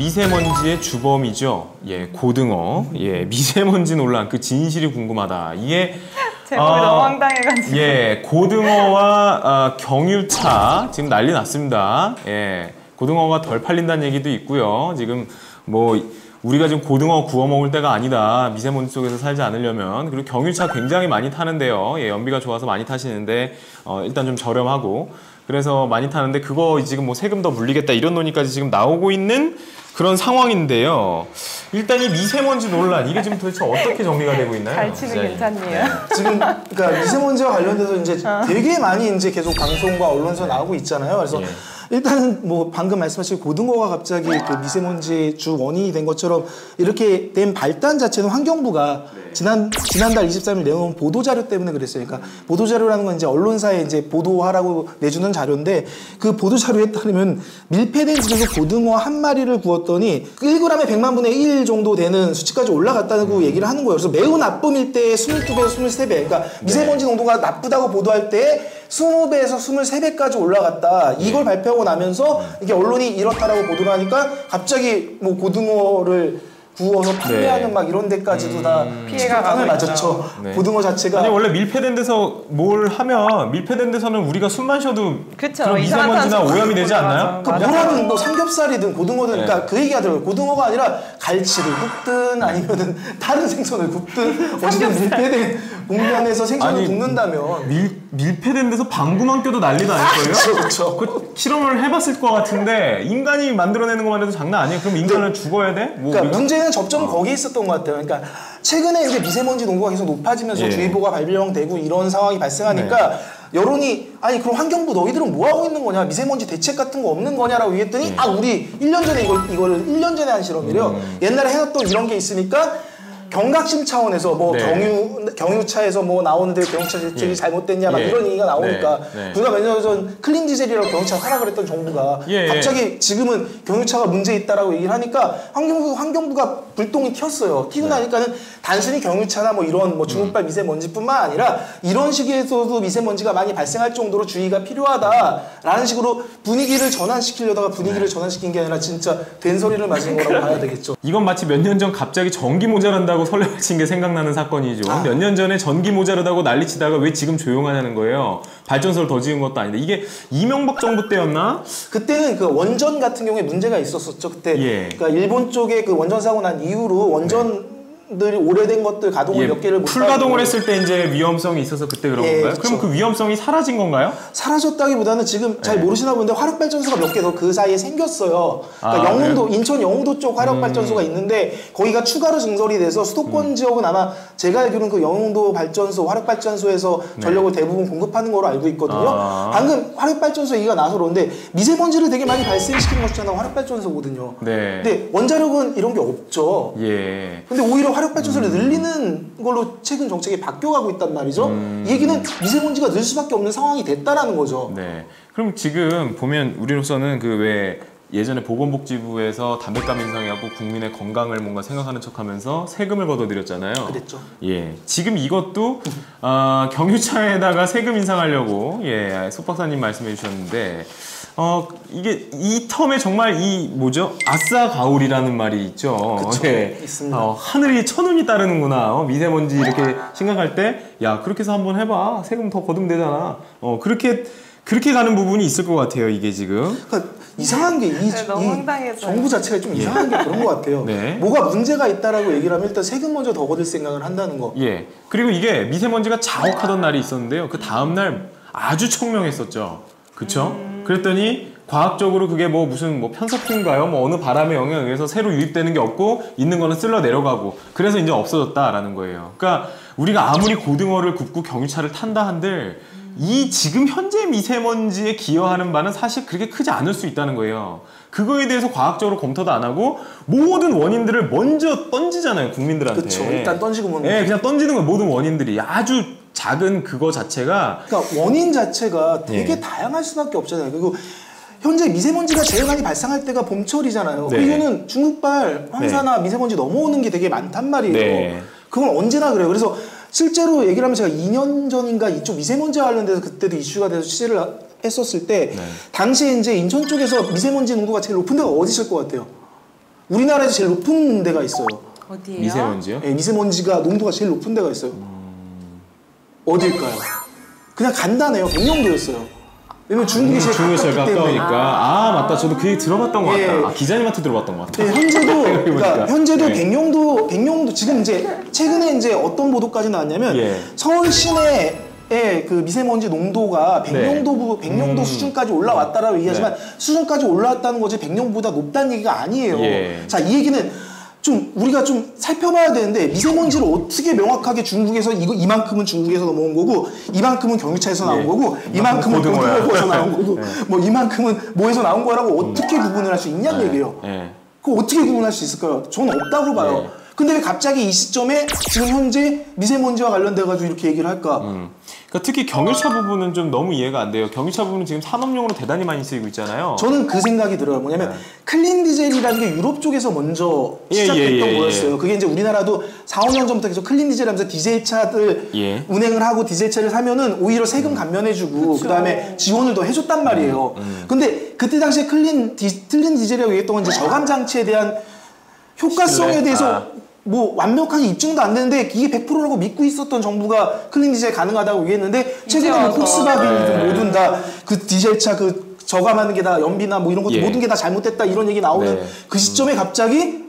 미세먼지의 주범이죠. 예, 고등어. 예, 미세먼지 논란 그 진실이 궁금하다. 이게 제목이 너무 황당해가지고. 예, 고등어와 경유차 지금 난리 났습니다. 예, 고등어가 덜 팔린다는 얘기도 있고요. 지금 뭐 우리가 지금 고등어 구워 먹을 때가 아니다. 미세먼지 속에서 살지 않으려면. 그리고 경유차 굉장히 많이 타는데요. 예, 연비가 좋아서 많이 타시는데 일단 좀 저렴하고 그래서 많이 타는데 그거 지금 뭐 세금 더 물리겠다 이런 논의까지 지금 나오고 있는 그런 상황인데요. 일단 이 미세먼지 논란 이게 지금 도대체 어떻게 정리가 되고 있나요? 갈치는 괜찮네요. 지금 그러니까 미세먼지와 관련돼서 이제 되게 많이 이제 계속 방송과 언론에서 나오고 있잖아요. 그래서 일단은 뭐 방금 말씀하신 고등어가 갑자기 그 미세먼지 주 원인이 된 것처럼 이렇게 된 발단 자체는 환경부가 지난달 23일 내놓은 보도자료 때문에 그랬어요. 그러니까 보도자료라는 건 이제 언론사에 이제 보도하라고 내주는 자료인데 그 보도자료에 따르면 밀폐된 집에서 고등어 한 마리를 구웠더니 1g에 100만 분의 1 정도 되는 수치까지 올라갔다고 얘기를 하는 거예요. 그래서 매우 나쁨일 때 22배에서 23배. 그러니까 미세먼지 농도가 나쁘다고 보도할 때 20배에서 23배까지 올라갔다. 이걸 발표하고 나면서 이게 언론이 이렇다라고 보도를 하니까 갑자기 뭐 고등어를 구워서 판매하는 막 이런 데까지도 다 피해가 가고 맞았죠. 고등어 자체가. 아니 원래 밀폐된 데서 뭘 하면 밀폐된 데서는 우리가 숨만 쉬어도 그런 미세먼지나 오염이 되지 않나요? 그 뭐라든 뭐 삼겹살이든 고등어든 그러니까 그 얘기 하더라고요. 고등어가 아니라 갈치를 굽든 아니면은 다른 생선을 굽든 어쨌든 밀폐된 공간에서 생선을 굽는다면 밀폐된 데서 방구만 껴도 난리도 아닐 거예요? 그렇죠. 그 실험을 해봤을 것 같은데 인간이 만들어내는 것만 해도 장난 아니에요? 그럼 인간은 죽어야 돼? 뭐 그러니까 문제는 접점은 거기에 있었던 것 같아요. 그러니까 최근에 이제 미세먼지 농도가 계속 높아지면서 주의보가 발령되고 이런 상황이 발생하니까 여론이 아니 그럼 환경부 너희들은 뭐 하고 있는 거냐? 미세먼지 대책 같은 거 없는 거냐라고 얘기했더니 아 우리 1년 전에 이거를 1년 전에 한 실험이래요. 옛날에 해놨던 이런 게 있으니까 경각심 차원에서 뭐 경유차에서 뭐 나오는데 경유차 대책이 잘못됐냐 막 이런 얘기가 나오니까 불과 몇 년 전 클린 디젤이라고 경유차 하라 그랬던 정부가 갑자기 지금은 경유차가 문제 있다라고 얘기를 하니까 환경부가 불똥이 튀었어요. 튀고 나니까는 단순히 경유차나 뭐 이런 뭐 중국발 미세먼지뿐만 아니라 이런 시기에서도 미세먼지가 많이 발생할 정도로 주의가 필요하다라는 식으로 분위기를 전환시키려다가 분위기를 전환시킨 게 아니라 진짜 된소리를 맞은 거라고 봐야 되겠죠. 이건 마치 몇 년 전 갑자기 전기 모자란다고 설레발친 게 생각나는 사건이죠. 몇 년 전에 전기 모자르다고 난리치다가 왜 지금 조용하냐는 거예요. 발전소를 더 지은 것도 아닌데 이게 이명박 정부 때였나? 그때는 그 원전 같은 경우에 문제가 있었었죠. 그때 그러니까 일본 쪽에 그 원전 사고 난 이후로 원전들이 오래된 것들 가동을 몇 개를 못 풀가동을 했을 때 이제 위험성이 있어서 그때 그런 건가요? 그쵸. 그럼 그 위험성이 사라진 건가요? 사라졌다기보다는 지금 잘 모르시나 본데 화력발전소가 몇 개 더 그 사이에 생겼어요. 그러니까 영흥도 인천 영흥도 쪽 화력발전소가 있는데 거기가 추가로 증설이 돼서 수도권 지역은 아마 제가 알기로는 그 영흥도 발전소 화력발전소에서 전력을 대부분 공급하는 거로 알고 있거든요. 방금 화력발전소 얘기가 나서 그런데 미세먼지를 되게 많이 발생시키는 것이 하나가 화력발전소거든요. 근데 원자력은 이런 게 없죠. 근데 오히려 화력발전소를 늘리는 걸로 최근 정책이 바뀌어가고 있단 말이죠. 이 얘기는 미세먼지가 늘 수밖에 없는 상황이 됐다라는 거죠. 그럼 지금 보면 우리로서는 그 왜 예전에 보건복지부에서 담뱃값 인상해갖고 국민의 건강을 뭔가 생각하는 척하면서 세금을 걷어들였잖아요. 그랬죠. 지금 이것도 경유차에다가 세금 인상하려고 속 박사님 말씀해 주셨는데 이게 이 텀에 정말 이 뭐죠? 아싸 가을이라는 말이 있죠. 그쵸, 있습니다. 하늘이 천운이 따르는구나. 미세먼지 이렇게 심각할 때 야 그렇게 해서 한번 해봐. 세금 더 거두면 되잖아. 그렇게 가는 부분이 있을 것 같아요. 이게 지금. 그러니까 이상한 게 이 정부 자체가 좀 이상한 게 그런 것 같아요. 뭐가 문제가 있다라고 얘기를 하면 일단 세금 먼저 더 거둘 생각을 한다는 거. 그리고 이게 미세먼지가 자욱하던 날이 있었는데요. 그 다음 날 아주 청명했었죠. 그쵸? 그랬더니 과학적으로 그게 뭐 무슨 뭐 편서풍인가요? 뭐 어느 바람의 영향에 의해서 새로 유입되는 게 없고 있는 거는 쓸려 내려가고 그래서 이제 없어졌다라는 거예요. 그러니까 우리가 아무리 고등어를 굽고 경유차를 탄다 한들 이 지금 현재 미세먼지에 기여하는 바는 사실 그렇게 크지 않을 수 있다는 거예요. 그거에 대해서 과학적으로 검토도 안 하고 모든 원인들을 먼저 던지잖아요, 국민들한테. 그렇죠. 일단 던지고 뭐. 그냥 던지는 거예요. 모든 원인들이 아주 작은 그거 자체가. 그러니까 원인 자체가 되게 다양할 수밖에 없잖아요. 그리고 현재 미세먼지가 제일 많이 발생할 때가 봄철이잖아요. 이거는 중국발 황사나 미세먼지 넘어오는 게 되게 많단 말이에요. 그건 언제나 그래요. 그래서 실제로 얘기를 하면 제가 2년 전인가 이쪽 미세먼지와 관련돼서 그때도 이슈가 돼서 취재를 했었을 때 당시에 이제 인천 쪽에서 미세먼지 농도가 제일 높은 데가 어디실 것 같아요? 우리나라에서 제일 높은 데가 있어요. 어디예요? 미세먼지요? 예, 미세먼지가 농도가 제일 높은 데가 있어요. 어딜까요? 그냥 간단해요. 백령도였어요. 왜냐면 중국이 제일 중국이 제일 가깝기 때문에. 가까우니까. 아, 맞다. 저도 그 얘기 들어봤던 것 예. 같다. 아, 기자님한테 들어봤던 것 같다. 네, 현재도 그러니까 현재도 네. 백령도 지금 이제 최근에 이제 어떤 보도까지 나왔냐면 예. 서울 시내의 그 미세먼지 농도가 백령도 수준까지 올라왔다라고 얘기하지만 수준까지 올라왔다는 거지 백령보다 높다는 얘기가 아니에요. 예. 자, 이 얘기는 좀 우리가 좀 살펴봐야 되는데 미세먼지를 어떻게 명확하게 중국에서 이만큼은 중국에서 넘어온 거고 이만큼은 경유차에서 나온 예. 거고 이만큼은 고등어야. 고등어에서 나온 거고 네. 뭐 이만큼은 뭐에서 나온 거라고 어떻게 구분을 할 수 있냐는 얘기예요. 예. 그거 어떻게 구분할 수 있을까요? 저는 없다고 봐요. 네. 근데 왜 갑자기 이 시점에 지금 현재 미세먼지와 관련돼가지고 이렇게 얘기를 할까? 그러니까 특히 경유차 부분은 좀 너무 이해가 안 돼요. 경유차 부분은 지금 산업용으로 대단히 많이 쓰이고 있잖아요. 저는 그 생각이 들어요. 뭐냐면 클린 디젤이라는 게 유럽 쪽에서 먼저 시작했던 거였어요. 그게 이제 우리나라도 4, 5년 전부터 계속 클린 디젤 하면서 디젤차들 운행을 하고 디젤차를 사면은 오히려 세금 감면해주고 그다음에 지원을 더 해줬단 말이에요. 근데 그때 당시에 클린 디젤이라고 얘기했던 건 이제 저감 장치에 대한 효과성에 대해서 뭐 완벽하게 입증도 안 되는데 이게 100%라고 믿고 있었던 정부가 클린 디젤 가능하다고 얘기했는데 최근에 뭐 폭스바겐이든 뭐든 다 그 디젤차 그 저감하는 게 다 연비나 뭐 이런 것도 모든 게 다 잘못됐다 이런 얘기 나오는 그 시점에 갑자기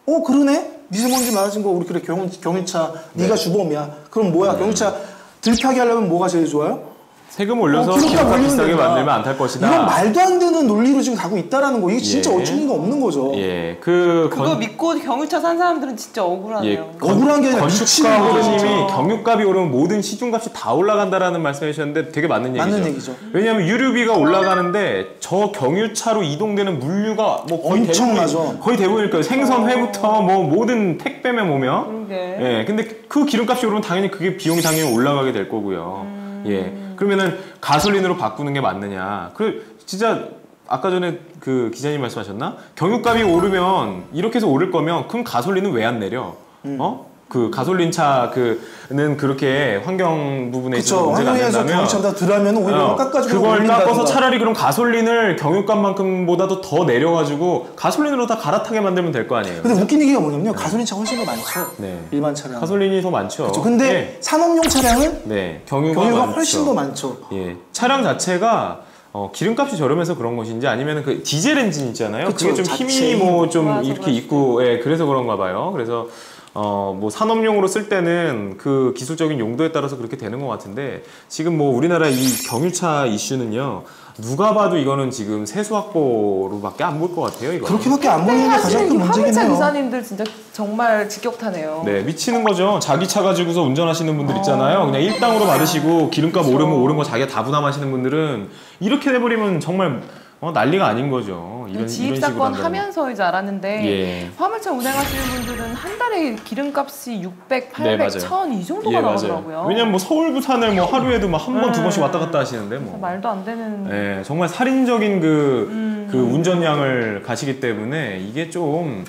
그러네? 미세먼지 많아진 거 우리 그래 경유차 네가 주범이야. 그럼 뭐야? 경유차 들타게 하려면 뭐가 제일 좋아요? 세금 올려서 기름값 기름값 올리면 비싸게 된다. 만들면 안 탈 것이다. 이런 말도 안 되는 논리로 지금 가고 있다라는 거. 이게 진짜 어처구니가 없는 거죠. 예, 그거 믿고 경유차 산 사람들은 진짜 억울하네요. 억울한 게 아니라 미치는 거죠. 건축가님이 경유값이 오르면 모든 시중값이 다 올라간다라는 말씀해 주셨는데 되게 맞는 얘기죠. 맞는 얘기죠. 왜냐하면 유류비가 올라가는데 저 경유차로 이동되는 물류가 뭐 거의 엄청나죠. 거의 대부분일 거예요. 생선회부터 뭐 모든 택배면 뭐면. 그러게. 예, 근데 그 기름값이 오르면 당연히 그게 비용이 당연히 올라가게 될 거고요. 예, 그러면은 가솔린으로 바꾸는 게 맞느냐? 그 진짜 아까 전에 그 기자님 말씀하셨나? 경유값이 오르면 이렇게 해서 오를 거면 그럼 가솔린은 왜 안 내려? 그 가솔린 차는 그렇게 환경 부분에 있어서 문제가 안 환경에서 된다면 경유차보다 덜하면 오히려 깎아주고 그걸 깎아서 차라리 그럼 가솔린을 경유값만큼보다도 더 내려가지고 가솔린으로 다 갈아타게 만들면 될 거 아니에요. 근데 웃긴 얘기가 뭐냐면요. 가솔린 차 훨씬 더 많죠. 네. 일반 차량. 가솔린이 더 많죠. 그렇죠. 근데 네. 산업용 차량은 네, 경유가 경유가 훨씬 많죠. 더 많죠. 예, 차량 자체가 기름값이 저렴해서 그런 것인지 아니면 그 디젤 엔진 있잖아요. 그쵸, 그게 좀 자체 힘이 뭐 좀 맞아, 이렇게 맞아. 있고, 예, 그래서 그런가 봐요. 그래서 뭐 산업용으로 쓸 때는 그 기술적인 용도에 따라서 그렇게 되는 것 같은데 지금 뭐 우리나라 이 경유차 이슈는요. 누가 봐도 이거는 지금 세수 확보로밖에 안 볼 것 같아요. 이거. 그렇게밖에 안 보이는 게 가장 사실 큰 이 화물차 문제긴 해요. 기사님들 진짜 정말 직격타네요. 네, 미치는 거죠. 자기 차 가지고서 운전하시는 분들 있잖아요. 그냥 일당으로 받으시고 기름값 오르면 오른 거 자기가 다 부담하시는 분들은 이렇게 돼버리면 정말 난리가 아닌 거죠. 이런 지입 식으로 사건 한다면. 하면서인 줄 알았는데 예. 화물차 운행하시는 분들은 한 달에 기름값이 600, 800, 네, 맞아요. 1000 이 정도가 나오더라고요. 왜냐면 뭐 서울 부산을 뭐 하루에도 막 한 번 두 번씩 왔다 갔다 하시는데 뭐. 말도 안 되는. 네, 정말 살인적인 그 운전량을 가시기 때문에 이게 좀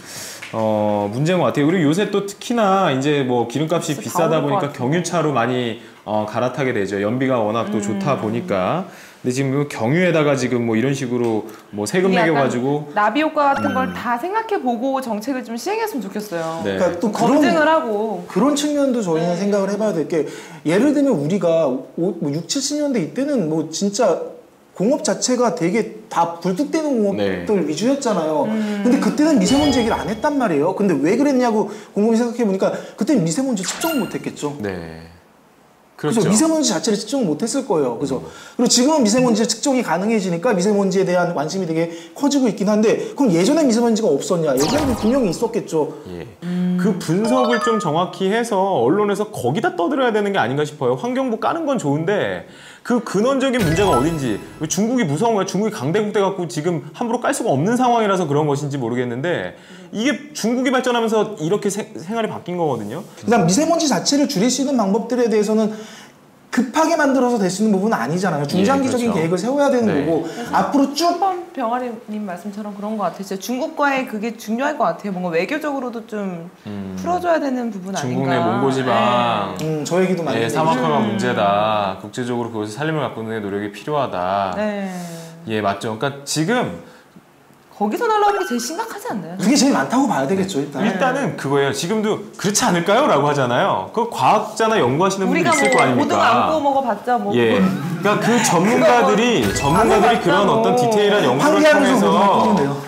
문제인 것 같아요. 그리고 요새 또 특히나 이제 뭐 기름값이 진짜 다 비싸다 오를 것 보니까 같아요. 경유차로 많이 갈아타게 되죠. 연비가 워낙 또 좋다 보니까. 근데 지금 그 경유에다가 지금 뭐 이런 식으로 뭐 세금 이게 약간 매겨가지고 나비 효과 같은 걸 다 생각해보고 정책을 좀 시행했으면 좋겠어요. 네. 그러니까 또 검증을 하고. 그런 측면도 저희는 생각을 해봐야 될 게 예를 들면 우리가 뭐 6, 70년대 이때는 뭐 진짜 공업 자체가 되게 다 불뚝대는 공업들 위주였잖아요. 근데 그때는 미세먼지 얘기를 안 했단 말이에요. 근데 왜 그랬냐고 곰곰이 생각해보니까 그때는 미세먼지 측정을 못했겠죠. 네. 그렇죠. 그렇죠. 미세먼지 자체를 측정을 못했을 거예요. 그죠? 그리고 지금은 미세먼지 측정이 가능해지니까 미세먼지에 대한 관심이 되게 커지고 있긴 한데 그럼 예전에 미세먼지가 없었냐? 예전에는 분명히 있었겠죠. 예. 그 분석을 좀 정확히 해서 언론에서 거기다 떠들어야 되는 게 아닌가 싶어요. 환경부 까는 건 좋은데 그 근원적인 문제가 어딘지 왜 중국이 무서운 거야? 중국이 강대국돼 갖고 지금 함부로 깔 수가 없는 상황이라서 그런 것인지 모르겠는데 이게 중국이 발전하면서 이렇게 생활이 바뀐 거거든요. 그다음 미세먼지 자체를 줄일 수 있는 방법들에 대해서는 급하게 만들어서 될 수 있는 부분은 아니잖아요. 중장기적인 그렇죠. 계획을 세워야 되는 네. 거고 앞으로 쭉 한번 병아리님 말씀처럼 그런 것 같아요. 진짜 중국과의 그게 중요할 것 같아요. 뭔가 외교적으로도 좀 풀어줘야 되는 부분 중국 아닌가. 내 몽고지방 저 얘기도 많이 예, 했죠. 사막화가 문제다. 국제적으로 그것을 살림을 바꾸는 데 노력이 필요하다. 네. 예, 맞죠. 그러니까 지금 거기서 날라오는 게 제일 심각하지 않나요? 그게 제일 많다고 봐야 되겠죠 일단. 일단은 그거예요. 지금도 그렇지 않을까요? 라고 하잖아요. 그 과학자나 연구하시는 분들 우리가 있을 거 뭐 아닙니까? 고등 안 구워 먹어봤자 뭐. 예. 그러니까 그 전문가들이 그런 어떤 디테일한 연구를 환기하면서 통해서 그러네요.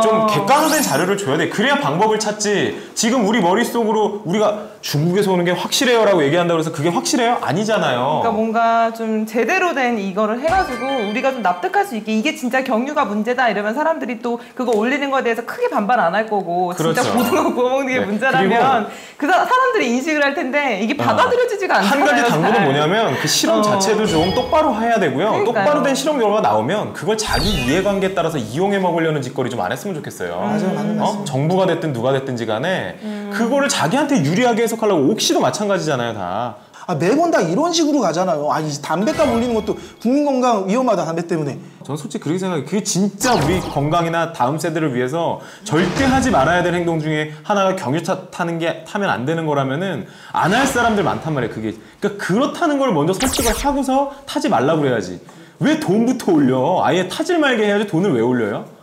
좀 객관화된 자료를 줘야 돼. 그래야 방법을 찾지. 지금 우리 머릿속으로 우리가 중국에서 오는 게 확실해요라고 얘기한다고 해서 그게 확실해요? 아니잖아요. 그러니까 뭔가 좀 제대로 된 이거를 해가지고 우리가 좀 납득할 수 있게 이게 진짜 경유가 문제다 이러면 사람들이 또 그거 올리는 거에 대해서 크게 반발 안 할 거고 그렇죠. 진짜 고등어 구워 먹는 게 네. 문제라면 그 사람들이 인식을 할 텐데 이게 받아들여지지가 한 않잖아요. 가지 당부는 잘. 뭐냐면 그 실험 자체도 좀 똑바로 해야 되고요. 그러니까요. 똑바로 된 실험 결과가 나오면 그걸 자기 이해관계에 따라서 이용해 먹으려는 짓거리 좀 안 했으면 좋겠어요. 맞아요, 맞는 말씀. 정부가 됐든 누가 됐든지 간에 그거를 자기한테 유리하게 해석하려고 옥시도 마찬가지잖아요, 다. 매번 다 이런 식으로 가잖아요. 이 담배값 올리는 것도 국민 건강 위험하다 담배 때문에. 저는 솔직히 그렇게 생각해요. 그게 진짜 우리 건강이나 다음 세대를 위해서 절대 하지 말아야 될 행동 중에 하나가 경유차 타면 안 되는 거라면은 안 할 사람들 많단 말이에요. 그게. 그러니까 그렇다는 걸 먼저 설득을 하고서 타지 말라고 그래야지. 왜 돈부터 올려? 아예 타질 말게 해야지 돈을 왜 올려요?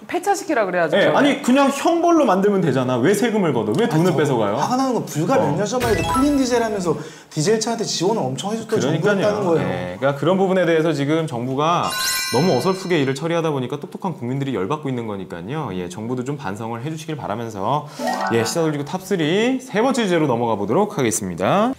폐차시키라 그래야죠. 예, 아니 그냥 형벌로 만들면 되잖아. 왜 세금을 걷어? 왜 돈을 뺏어가요? 화가 나는 건 불과 몇 년 전만 해도 클린 디젤 하면서 디젤 차한테 지원을 엄청 해줬던 정부였다는 거예요. 예, 그러니까 그런 부분에 대해서 지금 정부가 너무 어설프게 일을 처리하다 보니까 똑똑한 국민들이 열받고 있는 거니까요. 예, 정부도 좀 반성을 해주시길 바라면서 시사 돌리고 탑3 세 번째 주제로 넘어가 보도록 하겠습니다.